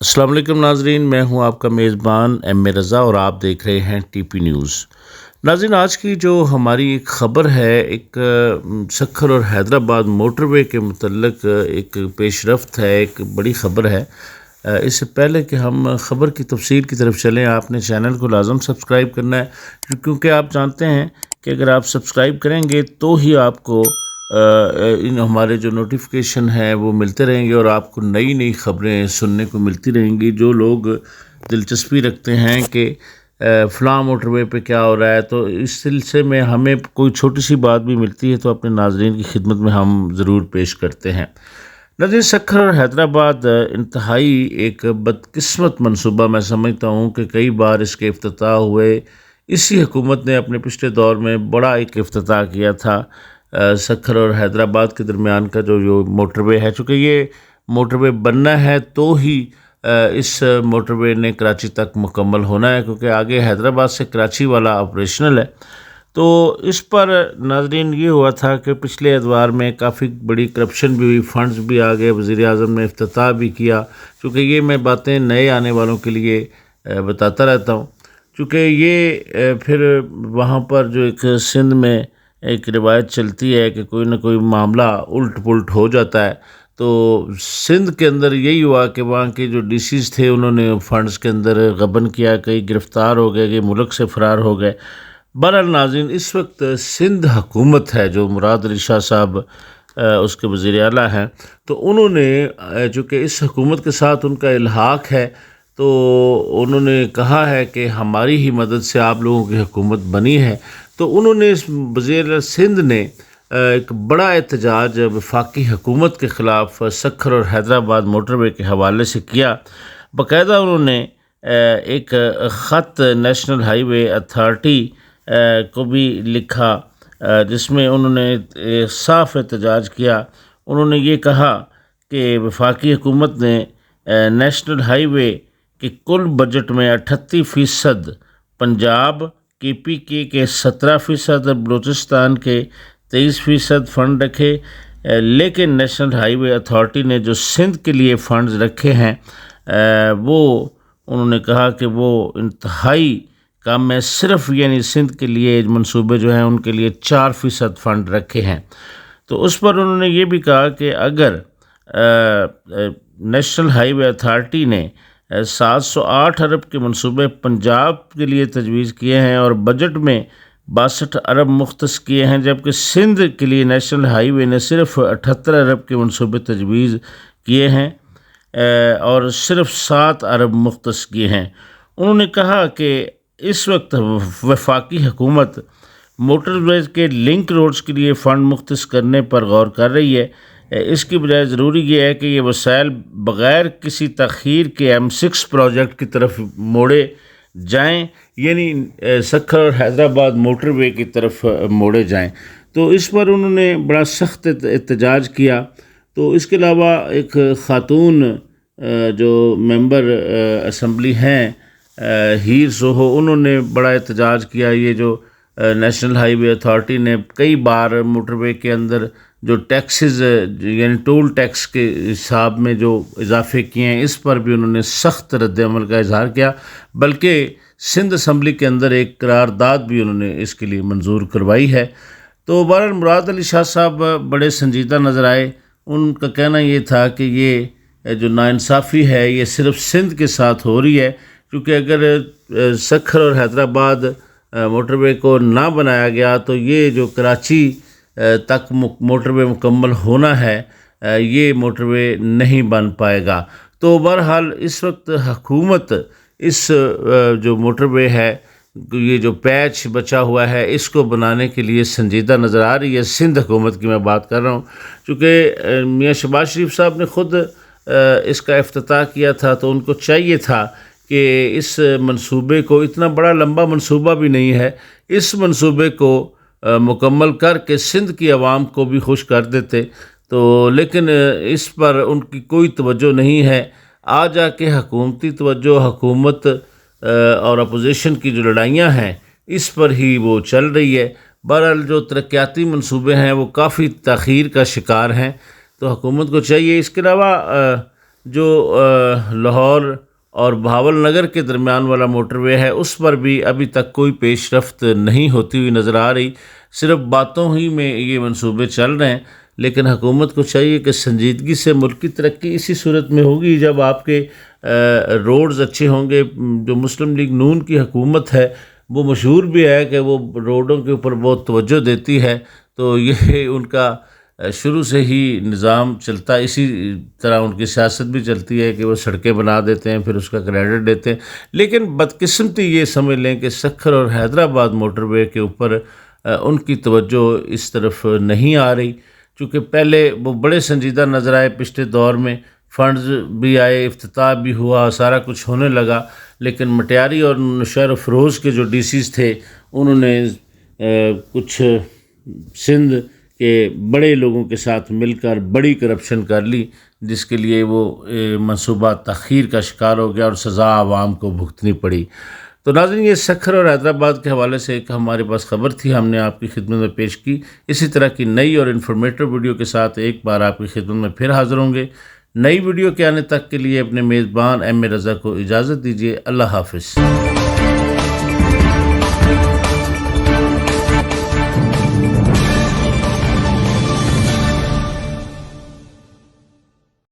السلام علیکم ناظرین، میں ہوں آپ کا میزبان ایم اے رضا اور آپ دیکھ رہے ہیں ٹی پی نیوز۔ ناظرین، آج کی جو ہماری ایک خبر ہے، ایک سکھر اور حیدرآباد موٹر وے کے متعلق ایک پیش رفت ہے، ایک بڑی خبر ہے۔ اس سے پہلے کہ ہم خبر کی تفصیل کی طرف چلیں، آپ نے چینل کو لازم سبسکرائب کرنا ہے، کیونکہ آپ جانتے ہیں کہ اگر آپ سبسکرائب کریں گے تو ہی آپ کو ان ہمارے جو نوٹیفیکیشن ہیں وہ ملتے رہیں گے اور آپ کو نئی نئی خبریں سننے کو ملتی رہیں گی۔ جو لوگ دلچسپی رکھتے ہیں کہ فلاں موٹر وے پہ کیا ہو رہا ہے، تو اس سلسلے میں ہمیں کوئی چھوٹی سی بات بھی ملتی ہے تو اپنے ناظرین کی خدمت میں ہم ضرور پیش کرتے ہیں۔ ناظرین، سکھر اور حیدرآباد انتہائی ایک بدقسمت منصوبہ میں سمجھتا ہوں کہ کئی بار اس کے افتتاح ہوئے۔ اسی حکومت نے اپنے پچھلے دور میں بڑا ایک افتتاح کیا تھا سکھر اور حیدرآباد کے درمیان کا جو موٹر وے ہے۔ چونکہ یہ موٹر وے بننا ہے تو ہی اس موٹر وے نے کراچی تک مکمل ہونا ہے، کیونکہ آگے حیدرآباد سے کراچی والا آپریشنل ہے۔ تو اس پر ناظرین یہ ہوا تھا کہ پچھلے ادوار میں کافی بڑی کرپشن بھی ہوئی، فنڈز بھی آ گئے، وزیر اعظم نے افتتاح بھی کیا۔ چونکہ یہ میں باتیں نئے آنے والوں کے لیے بتاتا رہتا ہوں، چونکہ یہ پھر وہاں پر جو ایک سندھ میں ایک روایت چلتی ہے کہ کوئی نہ کوئی معاملہ الٹ پلٹ ہو جاتا ہے۔ تو سندھ کے اندر یہی ہوا کہ وہاں کے جو ڈی سیز تھے انہوں نے فنڈز کے اندر غبن کیا، کئی گرفتار ہو گئے، کئی ملک سے فرار ہو گئے۔ بہرحال ناظرین، اس وقت سندھ حکومت ہے جو مراد علی شاہ صاحب اس کے وزیر اعلیٰ ہیں، تو انہوں نے چونکہ اس حکومت کے ساتھ ان کا الحاق ہے، تو انہوں نے کہا ہے کہ ہماری ہی مدد سے آپ لوگوں کی حکومت بنی ہے۔ تو انہوں نے اس وزیر سندھ نے ایک بڑا احتجاج وفاقی حکومت کے خلاف سکھر اور حیدرآباد موٹر وے کے حوالے سے کیا۔ باقاعدہ انہوں نے ایک خط نیشنل ہائی وے اتھارٹی کو بھی لکھا، جس میں انہوں نے صاف احتجاج کیا۔ انہوں نے یہ کہا کہ وفاقی حکومت نے نیشنل ہائی وے کے کل بجٹ میں 38% پنجاب کے پی کے 17% اور بلوچستان کے 23% فنڈ رکھے، لیکن نیشنل ہائی وے اتھارٹی نے جو سندھ کے لیے فنڈز رکھے ہیں وہ انہوں نے کہا کہ وہ انتہائی کم ہے۔ صرف یعنی سندھ کے لیے منصوبے جو ہیں ان کے لیے 4% فنڈ رکھے ہیں۔ تو اس پر انہوں نے یہ بھی کہا کہ اگر نیشنل ہائی وے اتھارٹی نے 708 ارب کے منصوبے پنجاب کے لیے تجویز کیے ہیں اور بجٹ میں 62 ارب مختص کیے ہیں، جبکہ سندھ کے لیے نیشنل ہائی وے نے صرف 78 ارب کے منصوبے تجویز کیے ہیں اور صرف 7 ارب مختص کیے ہیں۔ انہوں نے کہا کہ اس وقت وفاقی حکومت موٹر ویز کے لنک روڈز کے لیے فنڈ مختص کرنے پر غور کر رہی ہے۔ اس کی بجائے ضروری یہ ہے کہ یہ وسائل بغیر کسی تاخیر کے M6 پروجیکٹ کی طرف موڑے جائیں، یعنی سکھر اور حیدرآباد موٹر وے کی طرف موڑے جائیں۔ تو اس پر انہوں نے بڑا سخت احتجاج کیا۔ تو اس کے علاوہ ایک خاتون جو ممبر اسمبلی ہیں ہیر سوہو، انہوں نے بڑا احتجاج کیا۔ یہ جو نیشنل ہائی وے اتھارٹی نے کئی بار موٹر وے کے اندر جو ٹیکسز یعنی ٹول ٹیکس کے حساب میں جو اضافے کیے ہیں، اس پر بھی انہوں نے سخت رد عمل کا اظہار کیا، بلکہ سندھ اسمبلی کے اندر ایک قرارداد بھی انہوں نے اس کے لیے منظور کروائی ہے۔ تو بہرحال مراد علی شاہ صاحب بڑے سنجیدہ نظر آئے۔ ان کا کہنا یہ تھا کہ یہ جو ناانصافی ہے یہ صرف سندھ کے ساتھ ہو رہی ہے، کیونکہ اگر سکھر اور حیدرآباد موٹر وے کو نہ بنایا گیا تو یہ جو کراچی تک موٹر وے مکمل ہونا ہے یہ موٹر وے نہیں بن پائے گا۔ تو بہرحال اس وقت حکومت اس جو موٹر وے ہے، یہ جو پیچ بچا ہوا ہے، اس کو بنانے کے لیے سنجیدہ نظر آ رہی ہے۔ سندھ حکومت کی میں بات کر رہا ہوں، چونکہ میاں شہباز شریف صاحب نے خود اس کا افتتاح کیا تھا، تو ان کو چاہیے تھا کہ اس منصوبے کو، اتنا بڑا لمبا منصوبہ بھی نہیں ہے، اس منصوبے کو مکمل کر کے سندھ کی عوام کو بھی خوش کر دیتے۔ تو لیکن اس پر ان کی کوئی توجہ نہیں ہے۔ آ جا کے حکومتی توجہ، حکومت اور اپوزیشن کی جو لڑائیاں ہیں اس پر ہی وہ چل رہی ہے۔ بہرحال جو ترقیاتی منصوبے ہیں وہ کافی تاخیر کا شکار ہیں، تو حکومت کو چاہیے۔ اس کے علاوہ جو لاہور اور بہاول نگر کے درمیان والا موٹر وے ہے اس پر بھی ابھی تک کوئی پیش رفت نہیں ہوتی ہوئی نظر آ رہی، صرف باتوں ہی میں یہ منصوبے چل رہے ہیں، لیکن حکومت کو چاہیے کہ سنجیدگی سے ملک کی ترقی اسی صورت میں ہوگی جب آپ کے روڈز اچھے ہوں گے۔ جو مسلم لیگ نون کی حکومت ہے وہ مشہور بھی ہے کہ وہ روڈوں کے اوپر بہت توجہ دیتی ہے، تو یہ ان کا شروع سے ہی نظام چلتا ہے، اسی طرح ان کی سیاست بھی چلتی ہے کہ وہ سڑکیں بنا دیتے ہیں پھر اس کا کریڈٹ دیتے ہیں۔ لیکن بدقسمتی یہ سمجھ لیں کہ سکھر اور حیدرآباد موٹر وے کے اوپر ان کی توجہ اس طرف نہیں آ رہی، چونکہ پہلے وہ بڑے سنجیدہ نظر آئے، پچھلے دور میں فنڈز بھی آئے، افتتاح بھی ہوا، سارا کچھ ہونے لگا، لیکن مٹیاری اور نوشہر و فیروز کے جو ڈی سیز تھے انہوں نے کچھ سندھ کے بڑے لوگوں کے ساتھ مل کر بڑی کرپشن کر لی، جس کے لیے وہ منصوبہ تاخیر کا شکار ہو گیا اور سزا عوام کو بھگتنی پڑی۔ تو ناظرین، یہ سکھر اور حیدرآباد کے حوالے سے ایک ہمارے پاس خبر تھی، ہم نے آپ کی خدمت میں پیش کی۔ اسی طرح کی نئی اور انفارمیٹو ویڈیو کے ساتھ ایک بار آپ کی خدمت میں پھر حاضر ہوں گے۔ نئی ویڈیو کے آنے تک کے لیے اپنے میزبان ایم اے رضا کو اجازت دیجیے۔ اللہ حافظ۔